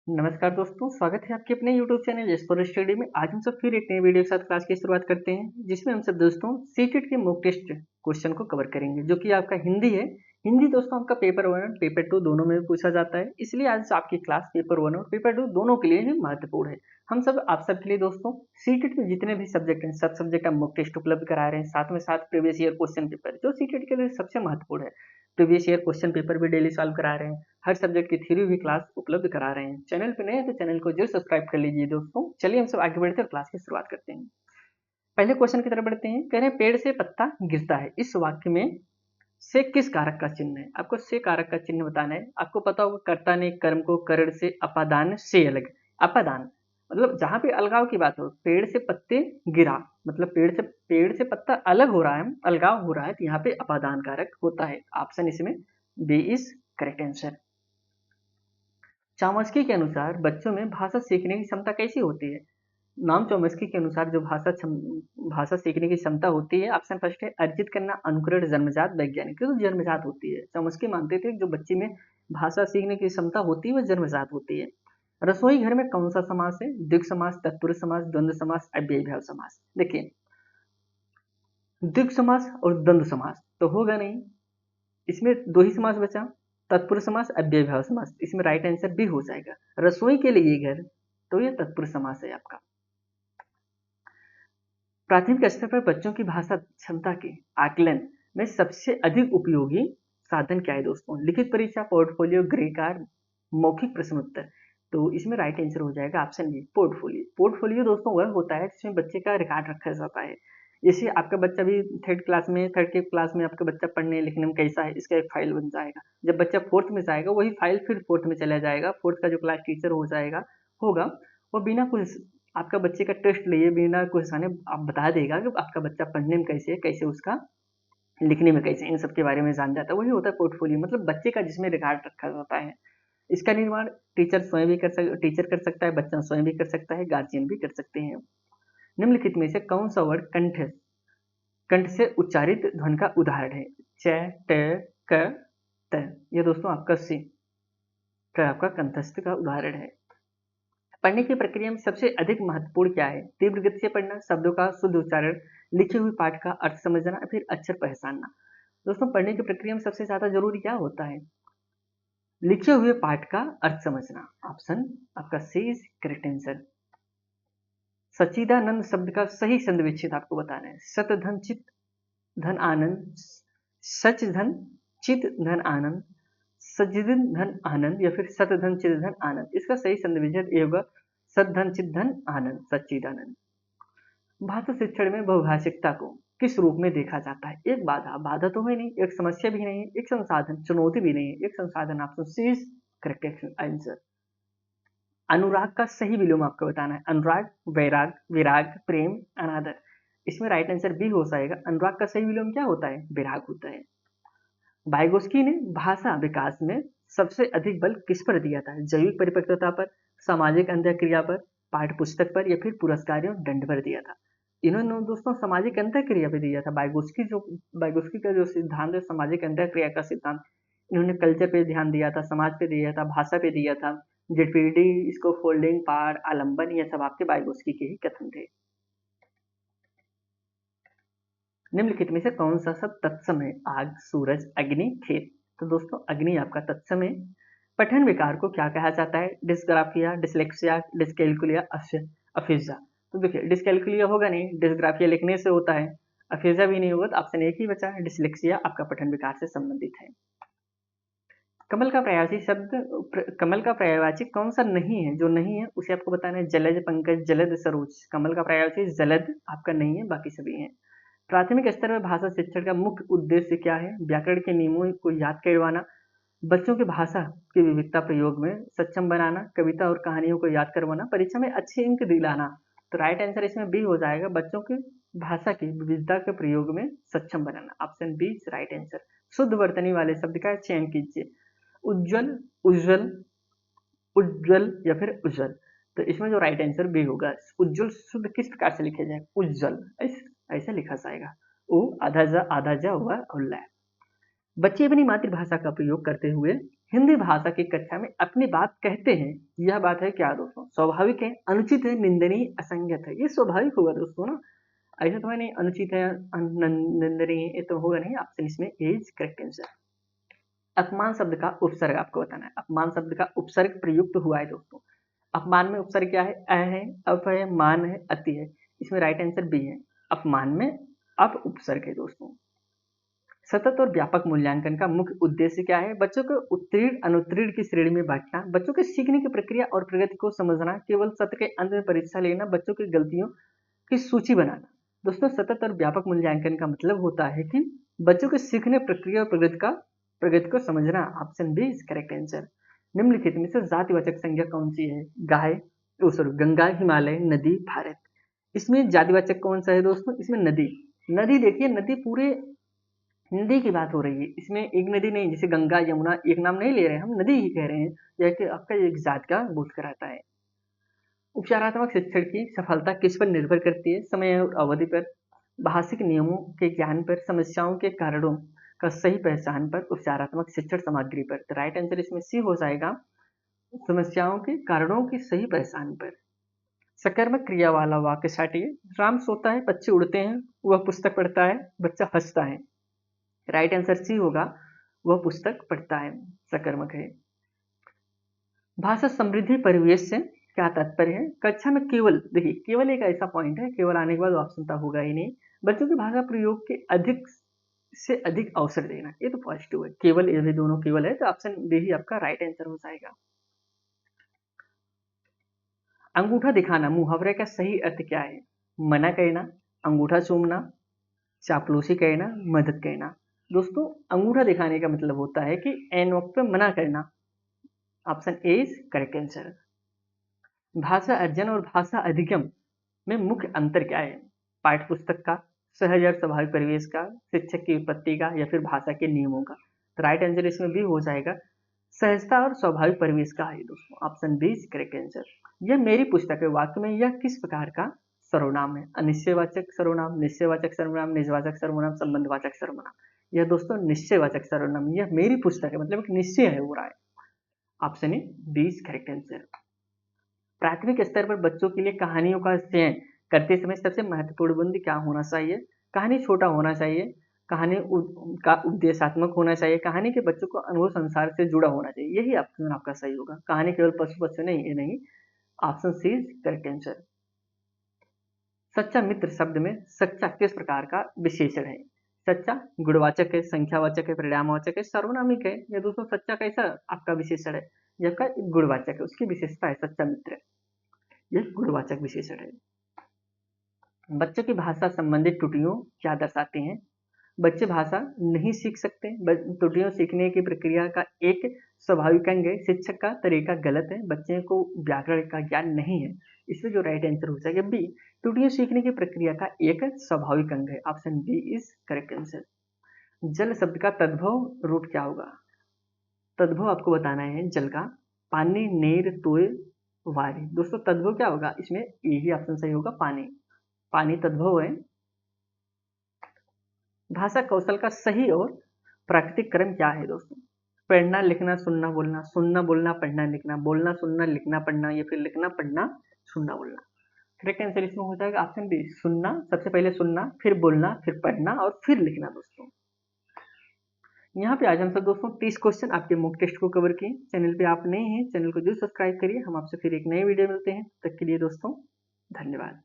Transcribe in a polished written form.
नमस्कार दोस्तों, स्वागत है आपके अपने YouTube channel S for study में। आज हम सब फिर एक नए वीडियो के साथ क्लास की शुरुआत करते हैं, जिसमें हम सब दोस्तों सीटेट के मॉक टेस्ट क्वेश्चन को कवर करेंगे, जो कि आपका हिंदी है। हिंदी दोस्तों आपका पेपर 1 और पेपर 2 दोनों में पूछा जाता है, इसलिए आज आपकी क्लास पेपर 1 और पेपर 2 दोनों के लिए ही महत्वपूर्ण है। हम सब आप सबके लिए दोस्तों सीटेट में जितने भी सब्जेक्ट हैं, सब सब्जेक्ट का मॉक टेस्ट उपलब्ध करा रहे हैं, साथ में साथ प्रीवियस ईयर क्वेश्चन पेपर जो सीटेट के लिए सबसे महत्वपूर्ण है। प्रीवियस ईयर क्वेश्चन पेपर भी डेली सॉल्व करा रहे हैं, हर सब्जेक्ट की थ्योरी भी क्लास उपलब्ध करा रहे हैं। चैनल पे नए हैं तो चैनल को जरूर सब्सक्राइब कर लीजिए दोस्तों। चलिए हम सब आगे बढ़ते हैं और क्लास की शुरुआत करते हैं। पहले क्वेश्चन की तरफ बढ़ते हैं। कह रहे हैं पेड़ से पत्ता गिरता है, इस वाक्य में से किस कारक का चिन्ह है। आपको से कारक का चिन्ह बताना है। आपको पता होगा कर्ता ने कर्म को करण से अपादान से अलग, अपादान मतलब जहां पे अलगाव की बात हो, पेड़ से पत्ते गिरा मतलब पेड़ से पत्ता अलग हो रहा है, अलगाव हो रहा है, तो यहाँ पे अपादान कारक होता है। ऑप्शन इसमें B is correct answer. Chomsky के अनुसार बच्चों में भाषा सीखने की क्षमता कैसी होती है। नाम चॉम्स्की के अनुसार जो भाषा सीखने की क्षमता होती है, ऑप्शन फर्स्ट है अर्जित करना, अनुकरण, जन्मजात, वैज्ञानिक। तो जन्मजात होती है। चॉम्स्की मानते थे जो बच्चे में भाषा सीखने की क्षमता होती है वह जन्मजात होती है। रसोई घर में कौन सा समास है। द्विग समास, तत्पुरुष समास, द्वंद्व समास, अव्ययीभाव समास। देखिए द्विग समास और द्वंद्व समास तो होगा नहीं, इसमें दो ही समास बचा, तत्पुरुष समास, अव्ययीभाव समास। इसमें राइट आंसर भी हो जाएगा। रसोई के लिए घर, तो ये तत्पुरुष समास है आपका। प्राथमिक स्तर पर बच्चों की भाषा क्षमता के आकलन में सबसे अधिक उपयोगी साधन क्या है दोस्तों। लिखित परीक्षा, पोर्टफोलियो, गृह कार्य, मौखिक प्रश्न उत्तर। तो इसमें राइट आंसर हो जाएगा ऑप्शन बी पोर्टफोलियो। पोर्टफोलियो दोस्तों वह होता है जिसमें बच्चे का रिकॉर्ड रखा जाता है। जैसे आपका बच्चा भी थर्ड के क्लास में आपका बच्चा पढ़ने लिखने में कैसा है, इसका एक फाइल बन जाएगा। जब बच्चा फोर्थ में जाएगा वही फाइल फिर फोर्थ में चला जाएगा। फोर्थ का जो क्लास टीचर हो जाएगा होगा वो बिना कुछ आपका बच्चे का टेस्ट लिए बिना कुछ जाने आप बता देगा कि आपका बच्चा पढ़ने में कैसे है, कैसे उसका लिखने में कैसे, इन सब के बारे में जान जाता है। वही होता है पोर्टफोलियो, मतलब बच्चे का जिसमें रिकॉर्ड रखा जाता है। इसका निर्माण टीचर कर सकता है, बच्चा स्वयं भी कर सकता है, गार्जियन भी कर सकते हैं। निम्नलिखित में से कौन सा वर्ड कंठ से उच्चारित ध्वनि का उदाहरण है। च, ट, क, त। ये दोस्तों आपका सी का आपका कंठस्थ का उदाहरण है। पढ़ने की प्रक्रिया में सबसे अधिक महत्वपूर्ण क्या है। तीव्र गति से पढ़ना, शब्दों का शुद्ध उच्चारण, लिखे हुए पाठ का अर्थ समझना, फिर अक्षर पहचानना। दोस्तों पढ़ने की प्रक्रिया में सबसे ज्यादा जरूरी क्या होता है। लिखे हुए पाठ का अर्थ समझना। ऑप्शन आपका सी इज करेक्ट आंसर। सच्चिदानंद शब्द का सही संध विच्छेद आपको बताना है। सत धन चित धन आनंद, सच धन चित धन आनंद, सज्जिदन धन आनंद, या फिर सत धन चित धन आनंद। इसका सही संध विच्छेद ये होगा सत धन चित धन आनंद, सच्चिदानंद। भाषा शिक्षण में बहुभाषिकता को किस रूप में देखा जाता है। एक बाधा, बाधा तो है नहीं, एक समस्या भी नहीं, एक संसाधन, चुनौती भी नहीं, एक संसाधन। Option C is correct answer. अनुराग का सही विलोम आपको बताना है। अनुराग, वैराग, विराग, प्रेम, अनादर। इसमें राइट आंसर बी हो जाएगा। अनुराग का सही विलोम क्या होता है, विराग होता है। वाइगोस्की ने भाषा विकास में सबसे अधिक बल किस पर दिया था। जैविक परिपक्वता पर, सामाजिक अंतःक्रिया पर, पाठ्य पुस्तक पर, या फिर पुरस्कार एवं दंड पर दिया था। इन्होंने दोस्तों सामाजिक अंतःक्रिया पे दिया था। वाइगोस्की का जो सिद्धांत है सामाजिक अंतःक्रिया का सिद्धांत, इन्होंने कल्चर पे ध्यान दिया था, समाज पे दिया था, भाषा पे दिया था। जेडपीडी, इसको फोल्डिंग, पार, आलंबन, ये सब आपके वाइगोस्की के ही कथन थे। निम्नलिखित में से कौन सा सब तत्सम है। आग, सूरज, अग्नि, खेत। तो दोस्तों अग्नि आपका तत्सम है। पठन विकार को क्या कहा जाता है। Dysgraphia, dyslexia, dyscalculia, aphasia. तो देखिए डिसकैलकुलिया होगा नहीं, डिसग्राफिया लिखने से होता है, अफिजा भी नहीं होगा, तो ऑप्शन एक ही बचा है, डिसलेक्सिया आपका पठन विकार से संबंधित है। कमल का पर्यायवाची कौन सा नहीं है। जो नहीं है उसे आपको बताना है। जलज, पंकज, जलद, सरोज। कमल का पर्यायवाची जलद आपका नहीं है, बाकी सभी हैं। प्राथमिक स्तर पर भाषा शिक्षण का मुख्य उद्देश्य क्या है। व्याकरण के नियमों को याद करवाना, बच्चों की भाषा की विविधता प्रयोग में सक्षम बनाना, कविता और कहानियों को याद करवाना, परीक्षा में अच्छे अंक दिलाना। तो राइट आंसर इसमें बी हो जाएगा। बच्चों की भाषा की विविधता के प्रयोग में सक्षम बनाना। Option B is right answer. शुद्ध वर्तनी वाले शब्द का चयन कीजिए। उज्जवल, उज्जवल, उज्जवल, या फिर उज्जवल। तो इसमें जो राइट आंसर बी होगा। उज्जवल शुद्ध किस प्रकार से लिखा जाए। उज्जवल ऐसा लिखा जाएगा। ओ आधा जा हुआ उल्ला। बच्चे अपनी मातृभाषा का प्रयोग करते हुए हिंदी भाषा की कक्षा में अपनी बात कहते हैं। यह बात है क्या दोस्तों? स्वाभाविक है, अनुचित है, निंदनीय, असंगत है। ये स्वाभाविक होगा दोस्तों ना, ऐसा तो है नहीं अनुचित है, निंदनीय ये तो होगा नहीं। ऑप्शन इसमें इज करेक्ट आंसर। अपमान शब्द का उपसर्ग आपको बताना है। अपमान शब्द का उपसर्ग प्रयुक्त हुआ है दोस्तों। अपमान में उपसर्ग क्या है? अ है, अप है, मान है, अति है। इसमें राइट आंसर बी है। अपमान में अप उपसर्ग है दोस्तों। सतत और व्यापक मूल्यांकन का मुख्य उद्देश्य क्या है? बच्चों को उत्तीर्ण अनुत्तीर्ण की श्रेणी में बांटना, बच्चों के सीखने की प्रक्रिया और प्रगति को समझना, केवल सत्र के अंत में परीक्षा लेना, बच्चों की गलतियों की सूची बनाना। दोस्तों सतत और व्यापक मूल्यांकन का मतलब होता है कि बच्चों के सीखने प्रक्रिया और प्रगति को समझना। Option B is correct answer. निम्नलिखित में से जातिवाचक संज्ञा कौन सी है? गाय, सॉरी गंगा, हिमालय, नदी, भारत। इसमें जातिवाचक कौन सा है दोस्तों? इसमें नदी। नदी देखिए, नदी पूरे नदी की बात हो रही है। इसमें एक नदी नहीं, जैसे गंगा यमुना एक नाम नहीं ले रहे हैं, हम नदी ही कह रहे हैं। यह कि आपका एक जात का बोध कराता है। उपचारात्मक शिक्षण की सफलता किस पर निर्भर करती है? समय और अवधि पर, भाषिक नियमों के ज्ञान पर, समस्याओं के कारणों का सही पहचान पर, उपचारात्मक शिक्षण सामग्री पर। तो राइट आंसर इसमें सी हो जाएगा, समस्याओं के कारणों की सही पहचान पर। सकर्मक क्रिया वाला वाक्य साटिए। राम सोता है, पक्षी उड़ते हैं, वह पुस्तक पढ़ता है, बच्चा हंसता है। राइट आंसर सी होगा, वह पुस्तक पढ़ता है, सकर्मक है। भाषा समृद्धि परिवेश से क्या तात्पर्य है? कक्षा में केवल, देखिए केवल एक ऐसा पॉइंट है, केवल आने के बाद ऑप्शन तो होगा ही नहीं। बच्चों की भाषा प्रयोग के अधिक से अधिक अवसर देना, ये तो पॉजिटिव है। केवल, ये भी दोनों केवल है, तो ऑप्शन बी ही आपका राइट आंसर हो जाएगा। अंगूठा दिखाना मुहावरे का सही अर्थ क्या है? मना कहना, अंगूठा चूमना, चापलूसी कहना, मदद कहना। दोस्तों अंगूठा दिखाने का मतलब होता है कि एन वक्त पे मना करना। Option A is correct answer. भाषा अर्जन और भाषा अधिगम में मुख्य अंतर क्या है? पाठ्य पुस्तक का, सहज और स्वाभाविक परिवेश का, शिक्षक की उत्पत्ति का, या फिर भाषा के नियमों का। तो राइट आंसर इसमें भी हो जाएगा, सहजता और स्वाभाविक परिवेश का है दोस्तों। Option B is correct answer. यह मेरी पुस्तक है वाक्य में यह किस प्रकार का सर्वनाम है? अनिश्चयवाचक सर्वनाम, निश्चयवाचक सर्वनाम, निजवाचक सर्वनाम, संबंधवाचक सर्वनाम। यह दोस्तों निश्चयवाचक सर्वनाम, यह मेरी पुस्तक है मतलब एक निश्चय है हो रहा है। Option A B is correct answer. प्राथमिक स्तर पर बच्चों के लिए कहानियों का चयन करते समय सबसे महत्वपूर्ण बिंदु क्या होना चाहिए? कहानी छोटा होना चाहिए, कहानी का उपदेशात्मक होना चाहिए, कहानी के बच्चों को अनुभव संसार से जुड़ा होना चाहिए। यही ऑप्शन आपका सही होगा। कहानी केवल पशु पशु नहीं, ये नहीं। Option C is correct answer. सच्चा मित्र शब्द में सच्चा किस प्रकार का विशेषण है? सच्चा गुणवाचक है, संख्यावाचक है, परिणामवाचक है, सर्वनामिक है। यह दोस्तों सच्चा कैसा आपका विशेषण है? यह आपका गुणवाचक है, उसकी विशेषता है सच्चा मित्र, यह गुणवाचक विशेषण है। बच्चों की भाषा संबंधित त्रुटियों क्या दर्शाते हैं? बच्चे भाषा नहीं सीख सकते, त्रुटियों सीखने की प्रक्रिया का एक स्वाभाविक अंग है। शिक्षक का तरीका गलत है, बच्चे को व्याकरण का ज्ञान नहीं है। इसमें जो राइट आंसर हो जाएगा बी, त्रुटियों सीखने की प्रक्रिया का एक स्वाभाविक अंग है। Option B is correct answer. जल शब्द का तद्भव रूप क्या होगा? तद्भव आपको बताना है जल का, पानी, नीर, तोय, वारी। दोस्तों तद्भव क्या होगा? इसमें यही ऑप्शन सही होगा, पानी। पानी तद्भव है। भाषा कौशल का सही और प्राकृतिक क्रम क्या है दोस्तों? पढ़ना, लिखना, सुनना, बोलना, सुनना, बोलना, पढ़ना, लिखना, बोलना, सुनना, लिखना, पढ़ना, या फिर लिखना, पढ़ना, सुनना, बोलना। करेक्ट आंसर इसमें हो जाएगा ऑप्शन बी, सुनना। सबसे पहले सुनना, फिर बोलना, फिर पढ़ना और फिर लिखना दोस्तों। यहाँ पे आज हम सब दोस्तों 30 क्वेश्चन आपके मॉक टेस्ट को कवर किए। चैनल पे आप नए हैं, चैनल को जरूर सब्सक्राइब करिए। हम आपसे फिर एक नए वीडियो मिलते हैं, तब तक के लिए दोस्तों धन्यवाद।